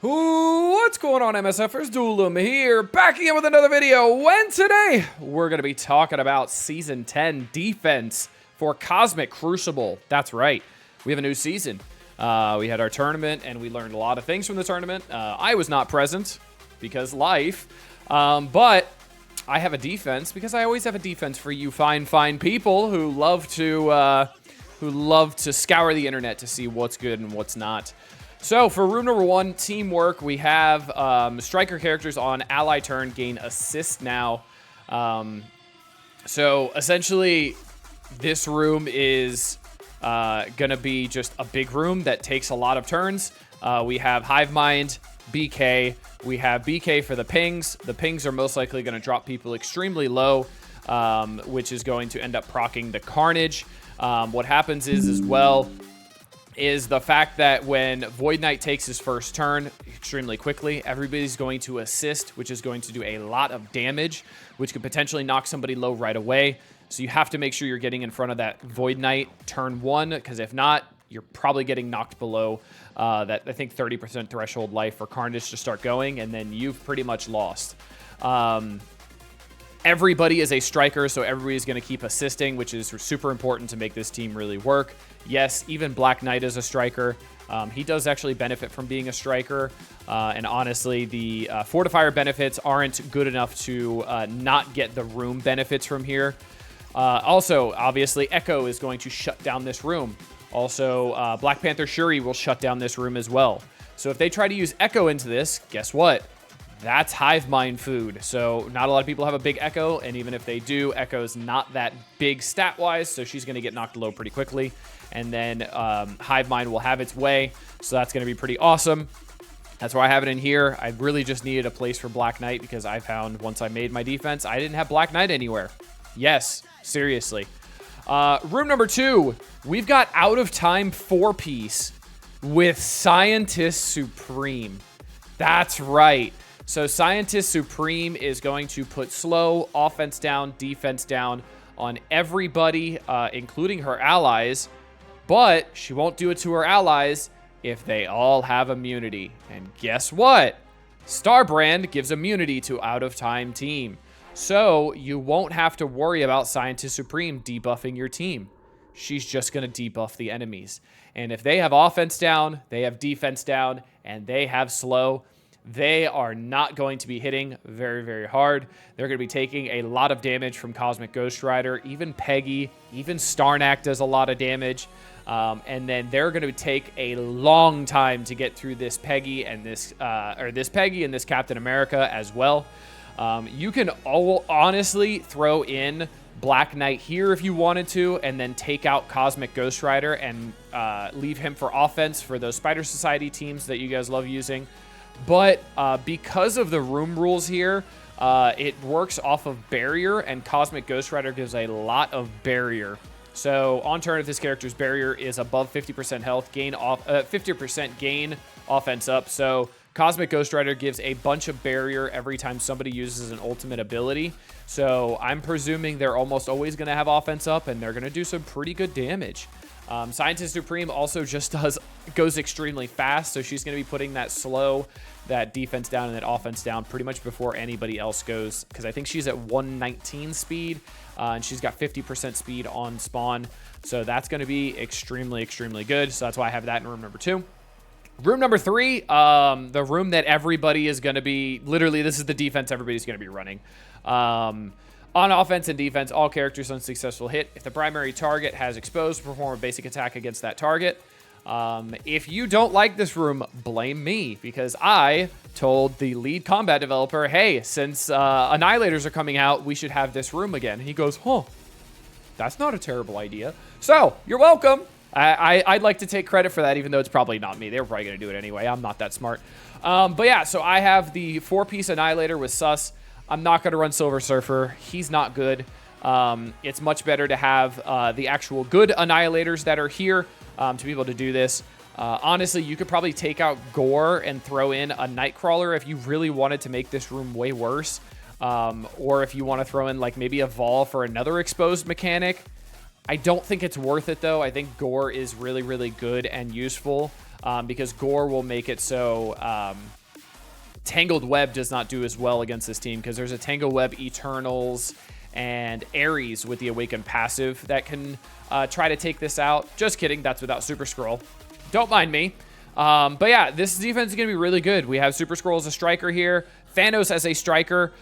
What's going on, MSFers? Doolum here, back again with another video. And today, we're going to be talking about Season 10 defense for Cosmic Crucible. That's right, we have a new season. We had our tournament, and we learned a lot of things from the tournament. I was not present, because life. But I have a defense, because I always have a defense for you fine people who love to scour the internet to see what's good and what's not. So for room number 1, teamwork, we have striker characters on ally turn gain assist now. So essentially, this room is going to be just a big room that takes a lot of turns. We have Hive Mind, BK. We have BK for the pings. The pings are most likely going to drop people extremely low, which is going to end up proccing the Carnage. What happens is, as well, is the fact that when Void Knight takes his first turn extremely quickly, everybody's going to assist, which is going to do a lot of damage, which could potentially knock somebody low right away. So you have to make sure you're getting in front of that Void Knight turn 1, because if not, you're probably getting knocked below that, I think, 30% threshold life for Carnage to start going, and then you've pretty much lost. Everybody is a striker, so everybody's going to keep assisting, which is super important to make this team really work. Yes, even Black Knight is a striker. He does actually benefit from being a striker, and honestly, the Fortifier benefits aren't good enough to not get the room benefits from here. Also, obviously, Echo is going to shut down this room. Also, Black Panther Shuri will shut down this room as well. So if they try to use Echo into this, guess what? That's Hive Mind food. So not a lot of people have a big Echo, and even if they do, Echo's not that big stat-wise, so she's going to get knocked low pretty quickly. And then Hive Mind will have its way, so that's going to be pretty awesome. That's why I have it in here. I really just needed a place for Black Knight, because I found once I made my defense, I didn't have Black Knight anywhere. Yes, seriously. Room number 2, we've got Out of Time 4-piece with Scientist Supreme. That's right. So Scientist Supreme is going to put slow, offense down, defense down on everybody, including her allies. But she won't do it to her allies if they all have immunity. And guess what? Starbrand gives immunity to Out of Time team. So you won't have to worry about Scientist Supreme debuffing your team. She's just going to debuff the enemies. And if they have offense down, they have defense down, and they have slow, they are not going to be hitting very, very hard. They're going to be taking a lot of damage from Cosmic Ghost Rider. Even Peggy, even Starnak does a lot of damage. And then they're going to take a long time to get through this Peggy and this Captain America as well. You can honestly throw in Black Knight here if you wanted to, and then take out Cosmic Ghost Rider and leave him for offense for those Spider Society teams that you guys love using. But because of the room rules here, it works off of barrier, and Cosmic Ghost Rider gives a lot of barrier. So on turn, if this character's barrier is above 50% health, gain off 50% gain offense up. So Cosmic Ghost Rider gives a bunch of barrier every time somebody uses an ultimate ability. So I'm presuming they're almost always going to have offense up, and they're going to do some pretty good damage. Scientist Supreme also just goes extremely fast, so she's going to be putting that slow, that defense down, and that offense down pretty much before anybody else goes, because I think she's at 119 speed, and she's got 50% speed on spawn, so that's going to be extremely, extremely good. So that's why I have that in room number 2. Room number 3, the room that everybody is going to be, literally, this is the defense everybody's going to be running. On offense and defense, all characters on successful hit, if the primary target has exposed, perform a basic attack against that target. If you don't like this room, blame me, because I told the lead combat developer, hey, since Annihilators are coming out, we should have this room again. And he goes, huh, that's not a terrible idea. So, you're welcome. I'd like to take credit for that, even though it's probably not me. They were probably going to do it anyway. I'm not that smart. But yeah, so I have the 4-piece Annihilator with Sus. I'm not going to run Silver Surfer. He's not good. It's much better to have the actual good Annihilators that are here to be able to do this. Honestly, you could probably take out Gore and throw in a Nightcrawler if you really wanted to make this room way worse. Or if you want to throw in like maybe a Vol for another exposed mechanic. I don't think it's worth it, though. I think Gore is really, really good and useful. because Gore will make it so Tangled Web does not do as well against this team, because there's a Tangled Web, Eternals, and Ares with the Awakened passive that can try to take this out. Just kidding, that's without Super Scroll. Don't mind me. But yeah, this defense is going to be really good. We have Super Scroll as a striker here, Thanos as a striker,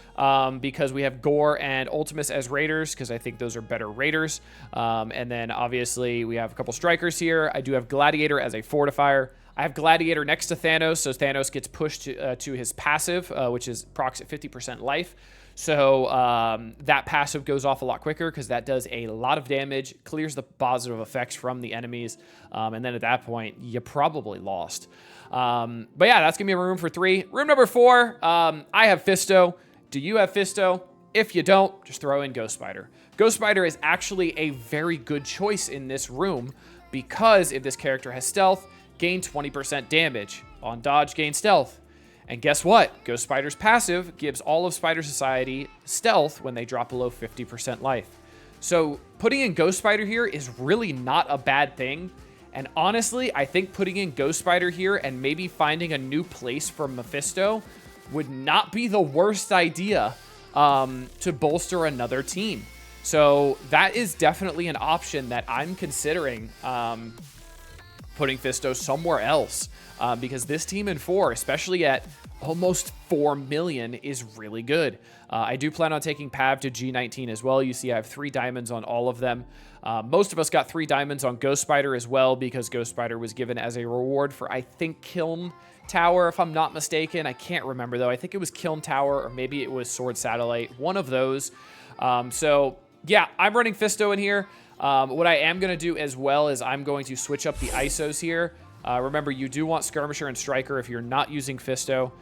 because we have Gore and Ultimus as raiders, because I think those are better raiders. And then obviously we have a couple strikers here. I do have Gladiator as a fortifier. I have Gladiator next to Thanos, so Thanos gets pushed to his passive, which is procs at 50% life. So that passive goes off a lot quicker because that does a lot of damage, clears the positive effects from the enemies, and then at that point, you probably lost. But yeah, that's going to be a room for 3. Room number 4, I have Fisto. Do you have Fisto? If you don't, just throw in Ghost Spider. Ghost Spider is actually a very good choice in this room because if this character has stealth, gain 20% damage. On dodge, gain stealth. And guess what? Ghost Spider's passive gives all of Spider Society stealth when they drop below 50% life. So putting in Ghost Spider here is really not a bad thing. And honestly, I think putting in Ghost Spider here and maybe finding a new place for Mephisto would not be the worst idea to bolster another team. So that is definitely an option that I'm considering putting Fisto somewhere else. Because this team in 4, especially at almost 4 million, is really good. I do plan on taking Pav to G19 as well. You see I have 3 diamonds on all of them. Most of us got 3 diamonds on Ghost Spider as well because Ghost Spider was given as a reward for, I think, Kiln Tower, if I'm not mistaken. I can't remember, though. I think it was Kiln Tower or maybe it was Sword Satellite. One of those. So, yeah, I'm running Fisto in here. What I am going to do as well is I'm going to switch up the ISOs here. Remember, you do want Skirmisher and Striker if you're not using Fisto.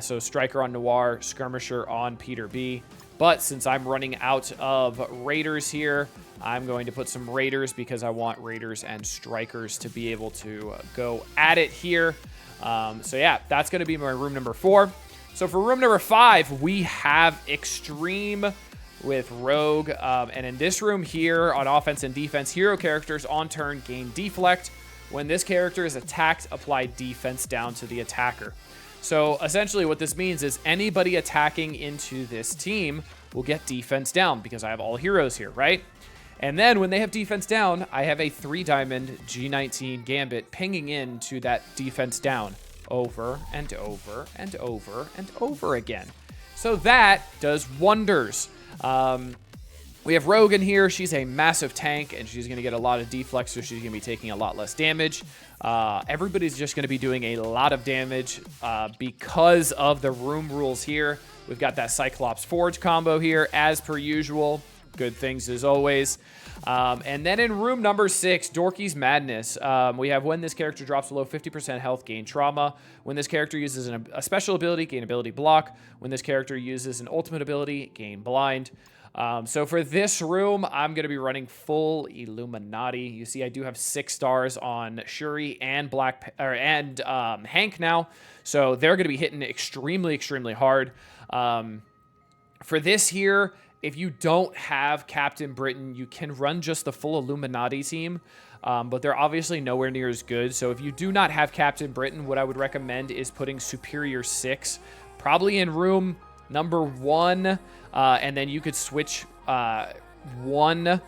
So Striker on Noir, Skirmisher on Peter B. But since I'm running out of Raiders here, I'm going to put some Raiders because I want Raiders and Strikers to be able to go at it here. So yeah, that's going to be my room number 4. So for room number 5, we have Extreme with Rogue. And in this room here, on offense and defense, hero characters on turn gain Deflect. When this character is attacked, apply defense down to the attacker. So essentially what this means is anybody attacking into this team will get defense down because I have all heroes here, right? And then when they have defense down, I have a 3 diamond G19 Gambit pinging into that defense down over and over and over and over again. So that does wonders. We have Rogue in here. She's a massive tank, and she's going to get a lot of deflex, so she's going to be taking a lot less damage. Everybody's just going to be doing a lot of damage because of the room rules here. We've got that Cyclops Forge combo here, as per usual. Good things as always. And then in room number 6, Dorky's Madness, we have when this character drops below 50% health, gain trauma. When this character uses a special ability, gain ability block. When this character uses an ultimate ability, gain blind. So for this room, I'm going to be running full Illuminati. You see, I do have 6 stars on Shuri and Hank now. So they're going to be hitting extremely, extremely hard. For this here, if you don't have Captain Britain, you can run just the full Illuminati team. But they're obviously nowhere near as good. So if you do not have Captain Britain, what I would recommend is putting Superior 6, probably in room number 1. And then you could switch 1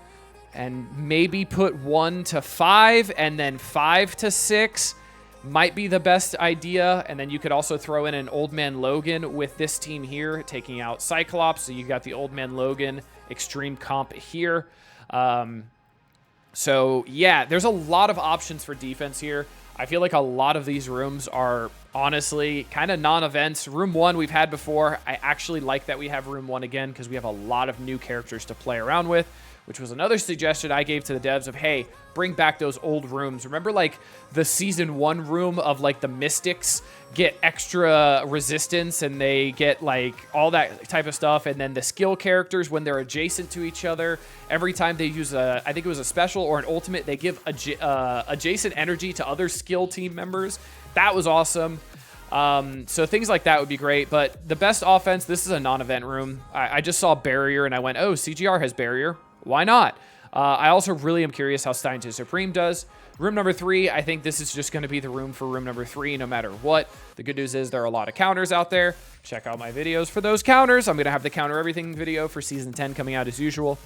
and maybe put 1 to 5 and then 5 to 6 might be the best idea. And then you could also throw in an Old Man Logan with this team here, taking out Cyclops. So you got the Old Man Logan extreme comp here. So yeah, there's a lot of options for defense here. I feel like a lot of these rooms are honestly kind of non-events. Room 1 we've had before. I actually like that we have room 1 again because we have a lot of new characters to play around with, which was another suggestion I gave to the devs of, hey, bring back those old rooms. Remember like the season 1 room of like the Mystics get extra resistance and they get like all that type of stuff. And then the skill characters, when they're adjacent to each other, every time they use I think it was a special or an ultimate, they give adjacent energy to other skill team members. That was awesome. So things like that would be great. But the best offense, this is a non-event room. I just saw Barrier and I went, oh, CGR has Barrier. Why not? I also really am curious how Scientist Supreme does. Room number 3, I think this is just going to be the room for room number 3 no matter what. The good news is there are a lot of counters out there. Check out my videos for those counters. I'm going to have the counter everything video for Season 10 coming out as usual.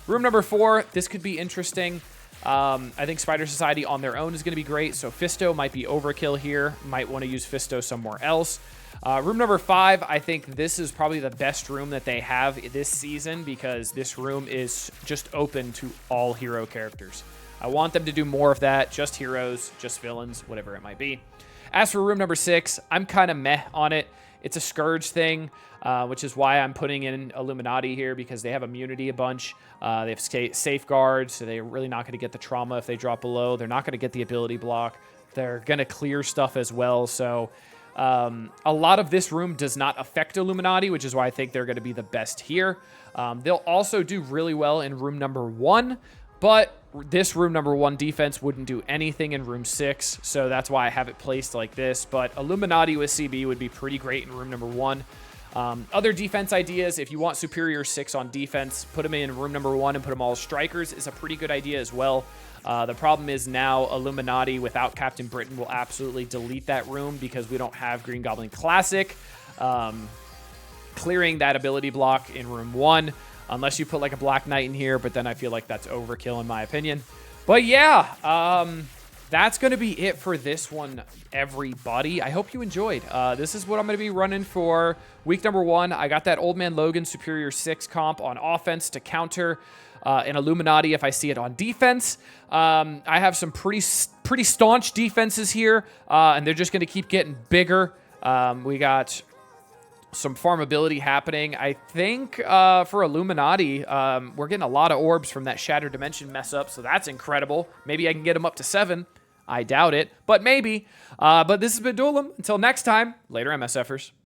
Room number 4, this could be interesting. I think Spider Society on their own is going to be great, so Fisto might be overkill here. Might want to use Fisto somewhere else. Room number 5, I think this is probably the best room that they have this season because this room is just open to all hero characters. I want them to do more of that, just heroes, just villains, whatever it might be. As for room number 6, I'm kind of meh on it. It's a Scourge thing, which is why I'm putting in Illuminati here because they have immunity a bunch. They have safeguards, so they're really not going to get the trauma if they drop below. They're not going to get the ability block. They're going to clear stuff as well, so a lot of this room does not affect Illuminati, which is why I think they're going to be the best here. They'll also do really well in room number 1, but this room number 1 defense wouldn't do anything in room 6, so that's why I have it placed like this. But Illuminati with CB would be pretty great in room number 1. Other defense ideas, if you want Superior 6 on defense, put them in room number 1 and put them all as strikers is a pretty good idea as well. The problem is now Illuminati without Captain Britain will absolutely delete that room because we don't have Green Goblin Classic clearing that ability block in room 1. Unless you put like a Black Knight in here, but then I feel like that's overkill in my opinion. But yeah, that's going to be it for this one, everybody. I hope you enjoyed. This is what I'm going to be running for week number 1. I got that Old Man Logan Superior 6 comp on offense to counter an Illuminati if I see it on defense. I have some pretty staunch defenses here, and they're just going to keep getting bigger. We got some farmability happening. I think for Illuminati, we're getting a lot of orbs from that Shattered Dimension mess up, so that's incredible. Maybe I can get them up to 7. I doubt it, but maybe. But this has been Duelim. Until next time, later MSFers.